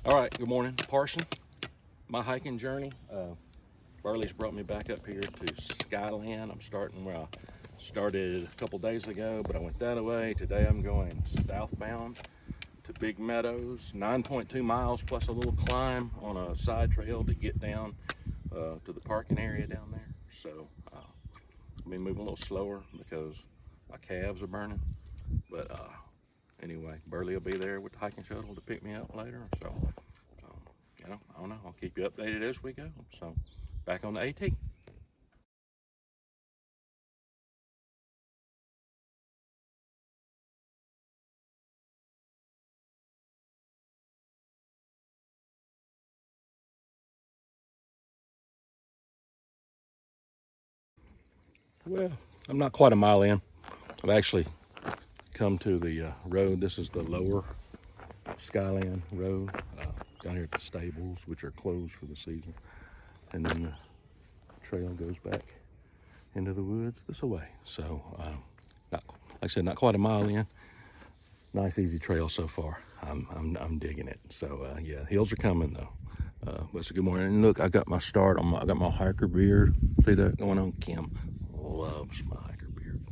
All right, good morning, Parson. My hiking journey, Burley's brought me back up here to Skyland. I'm starting where I started a couple days ago, but I went that way. Today I'm going southbound to Big Meadows, 9.2 miles plus a little climb on a side trail to get down to the parking area down there. So I'll be moving a little slower because my calves are burning. But anyway, Burley will be there with the hiking shuttle to pick me up later. So, I don't know. I'll keep you updated as we go. So, back on the AT. Well, I'm not quite a mile in. I've actually come to the road. This is the lower Skyland road down here at the stables, which are closed for the season. And then the trail goes back into the woods this way. So, like I said, not quite a mile in. Nice, easy trail so far. I'm digging it. So, yeah, hills are coming though. But it's a good morning. And look, I got my start. I got my hiker beard. See that going on? Kim loves my hiker beard.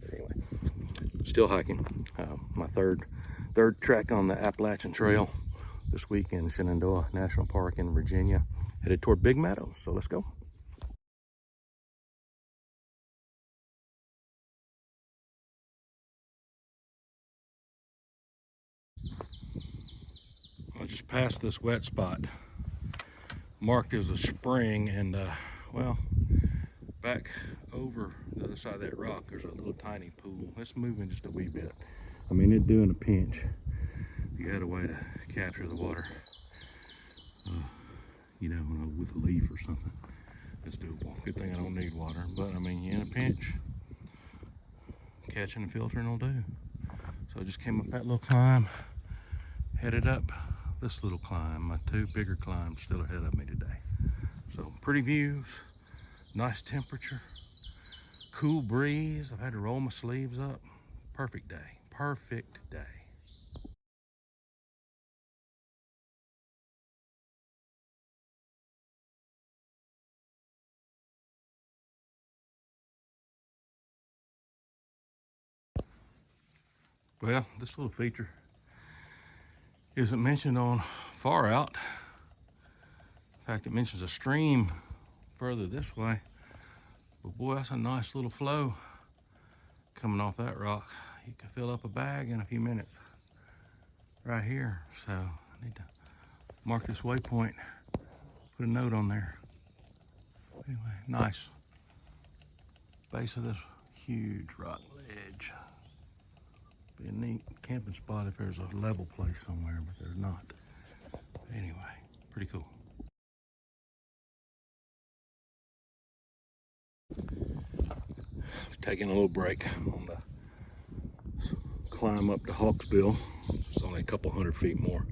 But anyway, still hiking. My third trek on the Appalachian Trail this week in Shenandoah National Park in Virginia. Headed toward Big Meadows. So let's go. I just passed this wet spot marked as a spring, and well, back over the other side of that rock there's a little tiny pool. It's moving just a wee bit. I mean, it's doing a pinch. You had a way to capture the water, you know, with a leaf or something. It's doable. Good thing I don't need water, but I mean, in a pinch, catching and filtering will do. So I just came up that little climb, headed up this little climb. My two bigger climbs still ahead of me today. So pretty views, nice temperature, cool breeze. I've had to roll my sleeves up. Perfect day, perfect day. Well, this little feature isn't mentioned on Far Out. In fact, it mentions a stream further this way. But boy, that's a nice little flow coming off that rock. You can fill up a bag in a few minutes right here. So I need to mark this waypoint, put a note on there. Anyway, nice base of this huge rock ledge. Be a neat camping spot if there's a level place somewhere, but there's not. Anyway, pretty cool. Taking a little break on the climb up to Hawksbill. It's only a couple hundred feet more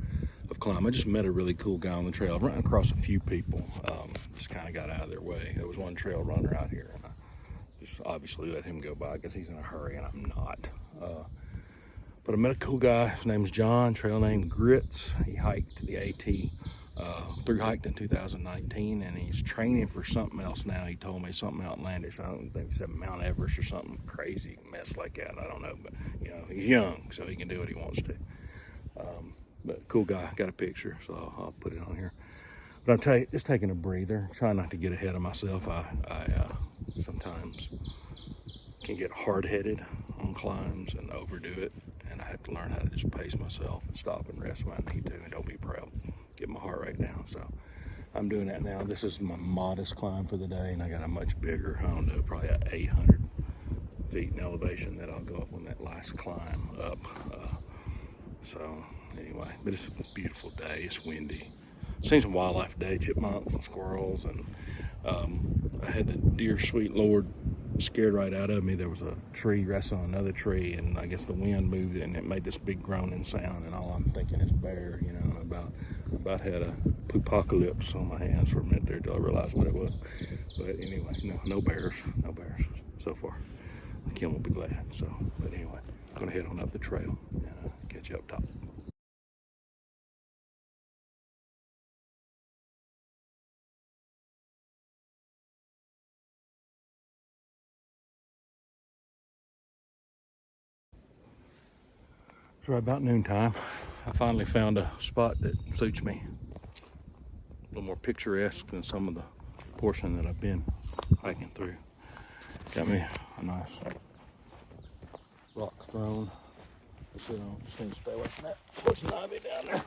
of climb. I just met a really cool guy on the trail. I've run across a few people, just kind of got out of their way. There was one trail runner out here, and I just obviously let him go by. I guess he's in a hurry, and I'm not. But I met a cool guy. His name's John, trail name Grits. He hiked the AT, through hiked in 2019, and he's training for something else now. He told me something outlandish. I don't think he said Mount Everest or something crazy mess like that. I don't know, but you know, he's young, so he can do what he wants to. But cool guy, got a picture, so I'll put it on here. But I'm tell you, just taking a breather, trying not to get ahead of myself. I sometimes can get hard-headed on climbs and overdo it, and I have to learn how to just pace myself and stop and rest when I need to, and don't be proud. Get my heart rate down. So I'm doing that now. This is my modest climb for the day, and I got a much bigger, I don't know, probably 800 feet in elevation that I'll go up on that last climb up. So anyway, but it's a beautiful day. It's windy. Seen some wildlife today, chipmunks and squirrels, and I had the dear sweet Lord scared right out of me. There was a tree resting on another tree, and I guess the wind moved it, and it made this big groaning sound, and all I'm thinking is bear, you know. About had a poopocalypse on my hands for a minute there till I realized what it was. But anyway, no bears so far. Kim will be glad. So, but anyway, I'm gonna head on up the trail and catch you up top. It's right about noontime. I finally found a spot that suits me. A little more picturesque than some of the portion that I've been hiking through. Got me a nice rock throne to sit on. Just need to stay away from that poison ivy down there.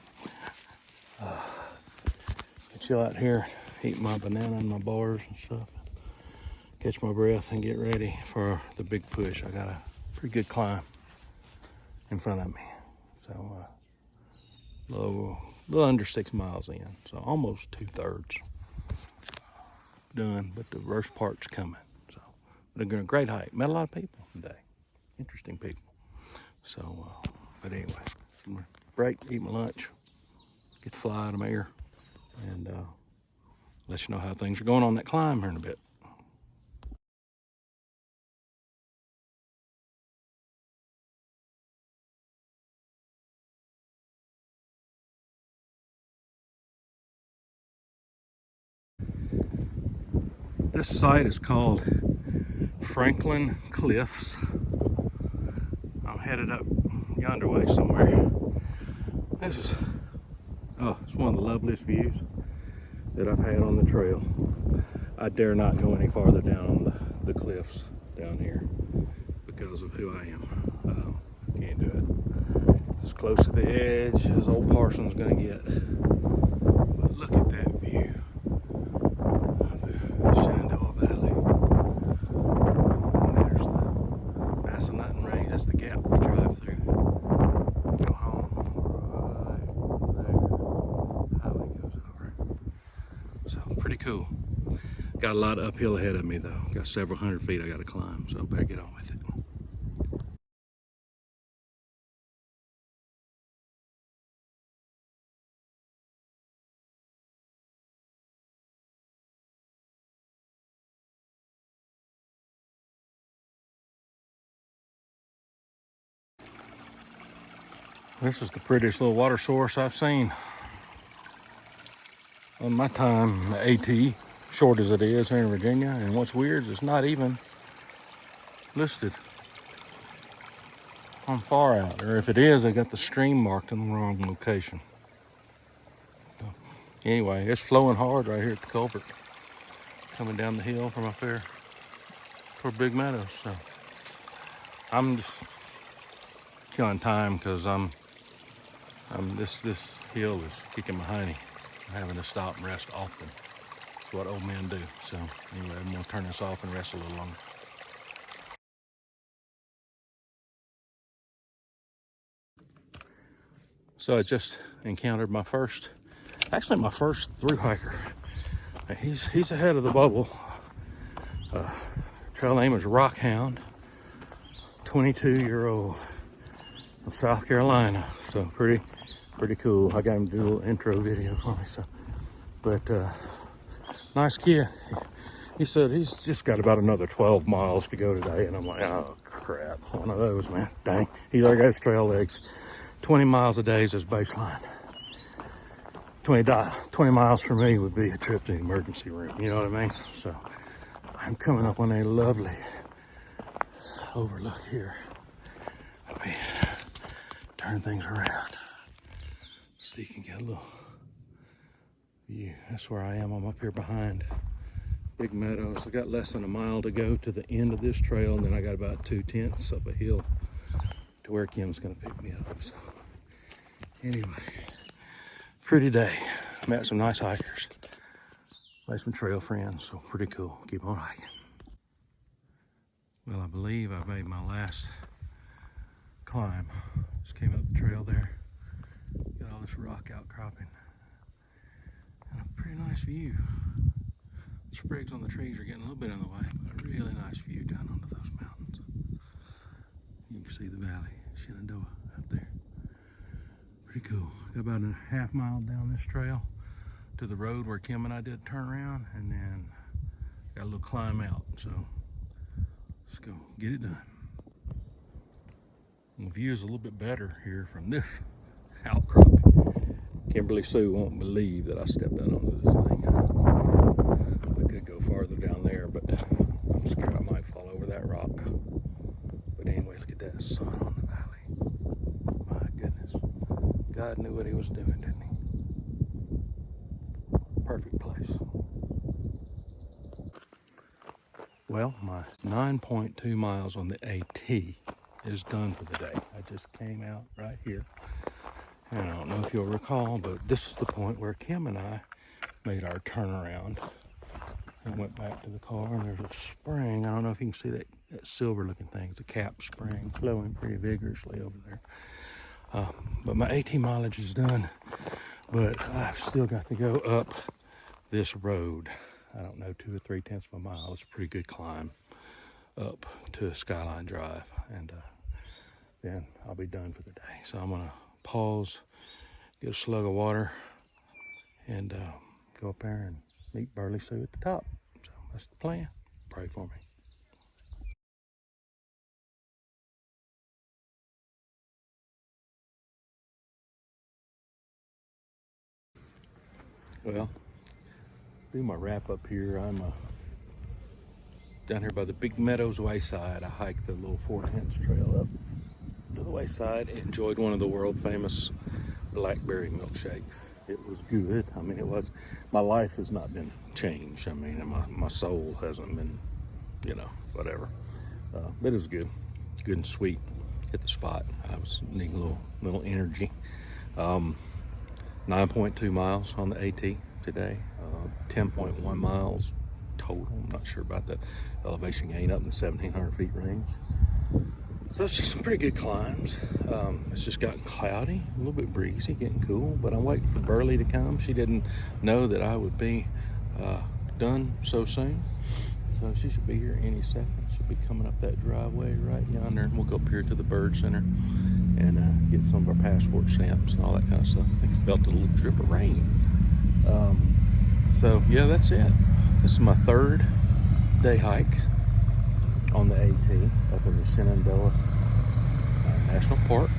Can chill out here, eat my banana and my bars and stuff. Catch my breath and get ready for the big push. I got a pretty good climb in front of me. So a little under 6 miles in. So almost 2/3 done, but the worst part's coming. So, but a great hike. Met a lot of people today. Interesting people. So, but anyway, break, eat my lunch, get the fly out of my ear, and let you know how things are going on that climb here in a bit. This site is called Franklin Cliffs. I'm headed up yonder way somewhere. This is, it's one of the loveliest views that I've had on the trail. I dare not go any farther down the cliffs down here because of who I am. I can't do it. It's as close to the edge as old Parsons gonna get. But look at that view of the Shenandoah Valley. And there's the Massanutten Range. That's the gap we drive through. Go home right there. Highway goes over. So pretty cool. Got a lot of uphill ahead of me though. Got several hundred feet I gotta climb, so better get on with it. This is the prettiest little water source I've seen on my time AT, short as it is here in Virginia. And what's weird is it's not even listed on far out, or if it is, they got the stream marked in the wrong location. So, anyway, it's flowing hard right here at the culvert, coming down the hill from up there toward Big Meadows. So I'm just killing time because this hill is kicking my honey. I'm having to stop and rest often. That's what old men do. So anyway, I'm gonna turn this off and rest a little longer. So I just encountered my first through hiker. He's ahead of the bubble. Trail name is Rockhound, 22-year-old from South Carolina. So pretty cool. I got him to do a little intro video for me. So, but nice kid. He said he's just got about another 12 miles to go today, and I'm like, oh crap, one of those, man. Dang, he's already got his trail legs. 20 miles a day is his baseline. 20 miles for me would be a trip to the emergency room. You know what I mean? So I'm coming up on a lovely overlook here. Let me turn things around so you can get a little view. That's where I am. I'm up here behind Big Meadows. I got less than a mile to go to the end of this trail, and then I got about 2/10 up a hill to where Kim's gonna pick me up. So anyway, pretty day. Met some nice hikers, made some trail friends, so pretty cool. Keep on hiking. Well, I believe I made my last climb. Just came up the trail there. Got all this rock outcropping. And a pretty nice view. The sprigs on the trees are getting a little bit in the way, but a really nice view down onto those mountains. You can see the valley, Shenandoah up there. Pretty cool. Got about a half mile down this trail to the road where Kim and I did turn around, and then got a little climb out. So let's go get it done. And the view is a little bit better here from this outcropping. Kimberly Sue won't believe that I stepped out onto this thing. I could go farther down there, but I'm scared I might fall over that rock. But anyway, look at that sun on the valley. My guide knew what he was doing, didn't he? Perfect place. Well, my 9.2 miles on the AT is done for the day. I just came out right here. And I don't know if you'll recall, but this is the point where Kim and I made our turnaround and went back to the car, and there's a spring. I don't know if you can see that silver looking thing. It's a cap spring flowing pretty vigorously over there. But my AT mileage is done, but I've still got to go up this road. I don't know, 2 or 3/10 of a mile. It's a pretty good climb up to Skyland Drive, and then I'll be done for the day. So I'm gonna pause, get a slug of water, and go up there and meet Burley Sue at the top. So that's the plan. Pray for me. Well, do my wrap up here. I'm down here by the Big Meadows Wayside. I hiked the little 410s trail up to the wayside. Enjoyed one of the world famous blackberry milkshakes. It was good. I mean, it was, my life has not been changed. I mean, my soul hasn't been, you know, whatever. But it was good. Good and sweet. Hit the spot. I was needing a little energy. 9.2 miles on the AT today. 10.1 miles total. I'm not sure about the elevation gain up in the 1,700 feet range. So it's just some pretty good climbs. It's just gotten cloudy, a little bit breezy, getting cool, but I'm waiting for Burley to come. She didn't know that I would be done so soon. So she should be here any second. She'll be coming up that driveway right yonder, and we'll go up here to the Bird Center and get some of our passport stamps and all that kind of stuff. I think we felt a little drip of rain. So yeah, that's it. This is my 3rd day hike on the AT up in the Shenandoah National Park.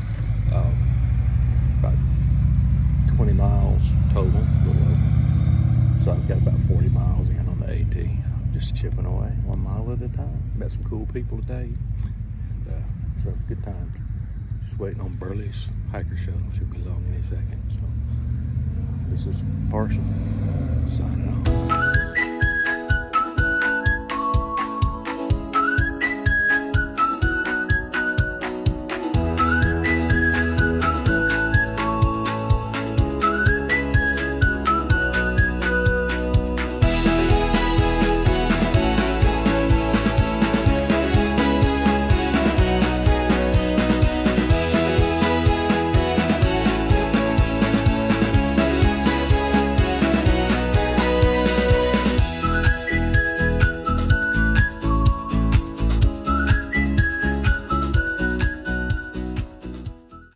About 20 miles total, a little over. So I've got about 40 miles in on the AT. Just chipping away 1 mile at a time. Met some cool people today, and so good times. Just waiting on Burley's hiker shuttle. Should be along any second. So this is Parson.